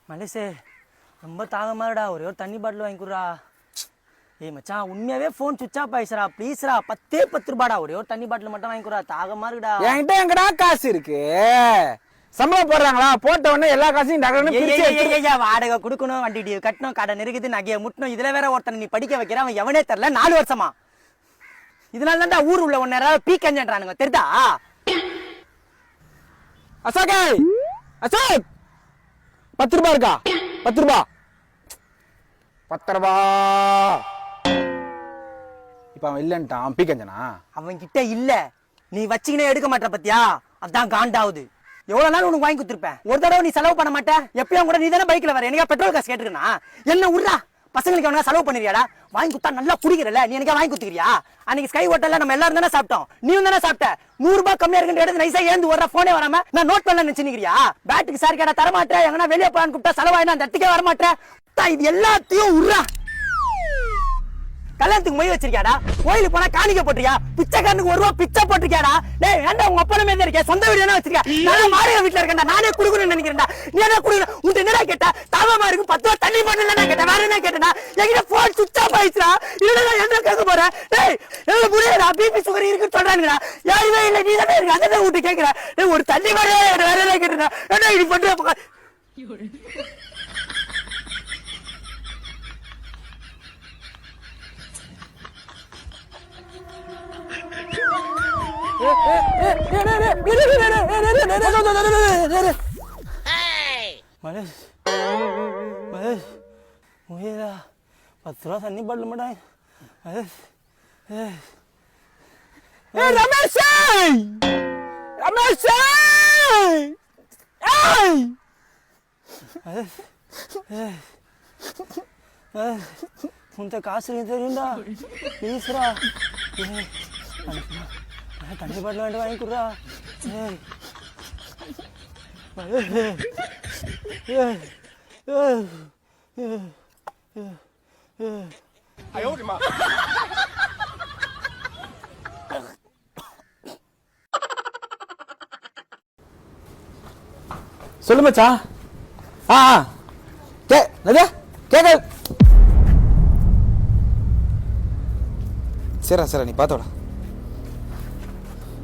மலேசே ரொம்ப தாகமாடா, ஒரே ஒரு தண்ணி பாட்டில் வாங்கி கொடுறா. ஏய் மச்சான், உண்மையாவே ஃபோன் சுவிட்ச் ஆஃப் ஆயிடுச்சுடா. ப்ளீஸ்ரா, 10 ரூபாடா, ஒரே ஒரு தண்ணி பாட்டில் மட்டும் வாங்கி கொடுறா. தாகமா இருக்குடா. என்கிட்ட எங்கடா காசு இருக்கு? சம்பளம் போடுறாங்களா? போட்ட உடனே எல்லா காசையும் வாடகை கொடுக்கணும், வண்டி டியூ கட்டணும், கடன் இருக்குது, நகையை முட்டணும். இதுல வேற ஒருத்தனை நீ படிக்க வைக்கிற, அவன் எவனே தெரியல 4 வருஷமா. இதனால தான்டா ஊர் உள்ள ஒன்னு யாராவது பீக்கஞ்சான்றானுங்க, தெரியுதா? அசோகே, அசோக், 10 ரூபா இருக்கா? 10 ரூபா, 10 ரூபா. இப்ப அவன் இல்லன்ட்டான், பீக்கஞ்சனா. அவன் கிட்ட இல்ல, நீ வச்சுக்கினே எடுக்க மாட்ட பத்தியா? அதான் காண்டாவுது. எவ்வளவு நாள் உனக்கு வாங்கி கொடுத்துருப்பேன், ஒரு தடவை நீ செலவு பண்ண மாட்டேன். எப்பயும் கூட நீ தானே பைக்ல வர, எனக்கு பெட்ரோல் காசு கேட்டுருக்கா? என்ன உட்றா, பசங்களுக்கு அவனா செலவு பண்ணிருக்கியாடா? வாங்கி கொடுத்தா நல்லா குடிக்கிறல, நீ எனக்கு வாங்கி கொடுத்துக்கிறியா? அன்னைக்கு ஸ்கை ஹோட்டல்ல நம்ம எல்லாரும் தானே சாப்பிட்டோம், நீயும் தானே சாப்பிட்ட. 100 ரூபாய் கம்மியா இருக்குன்னு எடுத்து நைசா ஏந்து வர்ற, போனே வராம நான் நோட் பண்ணல நினைச்சுக்கிறியா? பேட்டுக்கு சார் கேட்டா தரமாட்டேன், எங்கன்னா வெளியே போலான்னு கூப்பிட்டா செலவாயினா அந்த இடத்துக்கே வரமாட்டேன். இது எல்லாத்தையும் உட்றா. கல்யாணத்துக்கு மொய் வச்சிருக்கியாடா? கோயிலுக்கு போனா காணிக்க போட்டிருக்கியா? பிச்சைக்காரனுக்கு 1 ரூபா பிச்சை போட்டிருக்கியாடா? டேய் ஏன்டா உங்க அப்பா மேல இருக்க? சொந்த வீடு என்ன வச்சிருக்க? நான் மாறிய வீட்டுல இருக்கேன்டா, நானே குடுக்கணும்னு நினைக்கிறேன்டா. நீ என்ன குடுக்கணும்? உன்ட்ட என்னடா கேட்ட? தாவமா இருக்கு 10 ரூபா தண்ணி போடல நான் கேட்டேன், வேற என்ன கேட்டேனா? என்கிட்ட போன் சுவிட்ச் ஆஃப் ஆயிடுச்சுடா. இல்ல நான் என்ன கேட்க போறேன்? டேய் என்ன புரியடா? பிபி சுகர் இருக்குன்னு சொல்றாங்கடா. யாருமே இல்ல, நீ தானே இருக்க, அதான் உன்ட்ட கேக்குறேன். டேய் ஒரு தண்ணி போட, வேற என்ன கேட்டேனா? என்ன இது பண்ற? மலேஷ், மலேஷ், முயலா 10 ரூபா தண்ணி பாட்டில் மாட்டேன். மலேஷ், ரமேஷ், ரமேஷ், உன்கிட்ட காசு தெரியும்டா, ப்ளீஸ்ரா. தண்ணி பாட்டில் வேண்டாம், வாங்கி கொடுறா. சொல்லு மச்சா. கேக்க. சரி நீ பாத்தோட.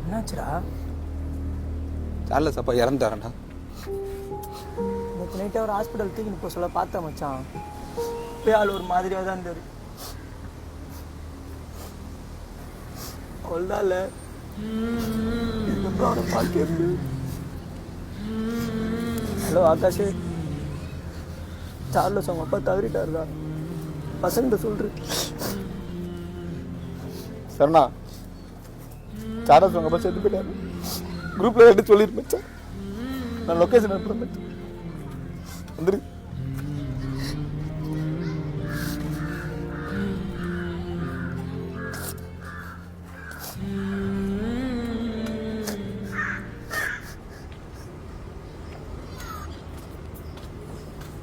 என்னாச்சுடா? சார்லஸ் அப்பா இறந்துட்டாரண்டா. நேற்று நைட்டே ஒரு ஹாஸ்பிட்டல் தூக்கின்னு போக சொல்ல பார்த்தேன் மச்சான். போய் ஆள் ஒரு மாதிரியாக தான் இருந்தாரு. கொள்ளால அவனை பார்க்க. ஹலோ ஆகாஷ், சார்லஸ் அவங்க அப்பா தவறிட்டாருடா, பசங்கிட்ட சொல்றேன். சரணா, சார்லஸ் உங்க அப்பா சேர்த்து போயிட்டாரு. குரூப்ல எடுத்து சொல்லிருப்பேன். நான் லொகேஷன் அனுப்புறேன், வந்துரு.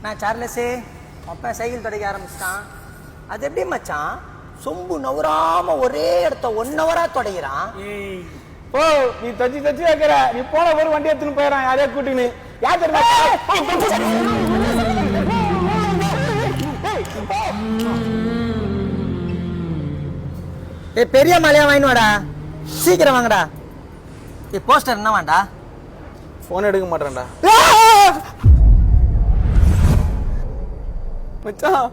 நான் சார்லஸே, அப்பா சைக்கிள் தொடக்க ஆரம்பிச்சிட்டான். அது எப்படி மச்சான் சொம்பு நவராம ஒரே இடத்த 1 ஹவரா தொடங்கிறான்? ஓ நீ தச்சு வைக்கிற, நீ போன ஒரு வண்டி எடுத்துன்னு போயிடறான் யாரையா கூட்டின்னு. யார் தெரியுமா? பெரிய மலையா வாங்கினு வாடா, சீக்கிரம் வாங்கடா. போஸ்டர் என்ன வேண்டா? போன் எடுக்க மாட்டேன்டா மச்சான்.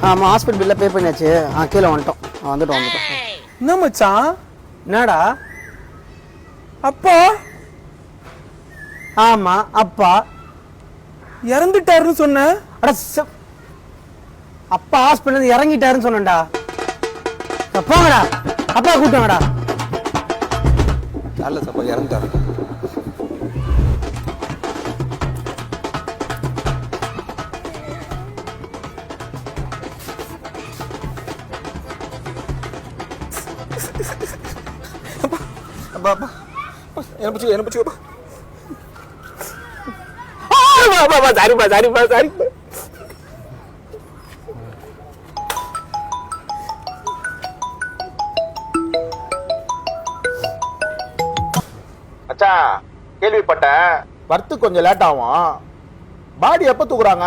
ஆமா ஹாஸ்பிட்டல் பில்ல பே பண்ணியாச்சு. கீழே வந்துட்டோம், வந்துட்டோம். என்ன மச்சான்? என்னடா? அப்பா? ஆமா அப்பா இறந்துட்டாருன்னு சொன்ன. அட அப்பா ஹாஸ்பிட்டல் இறங்கிட்டாருன்னு சொன்னேன்டா. போங்கடா, அப்பா கூப்பிட்டாங்கடா. சார்லஸ் அப்பா இறந்துட்டாரு. சரிப்பா. மச்சான் கேள்விப்பட்டேன் வரத்து கொஞ்சம் லேட் ஆகும் பாடி எப்ப தூக்குறாங்க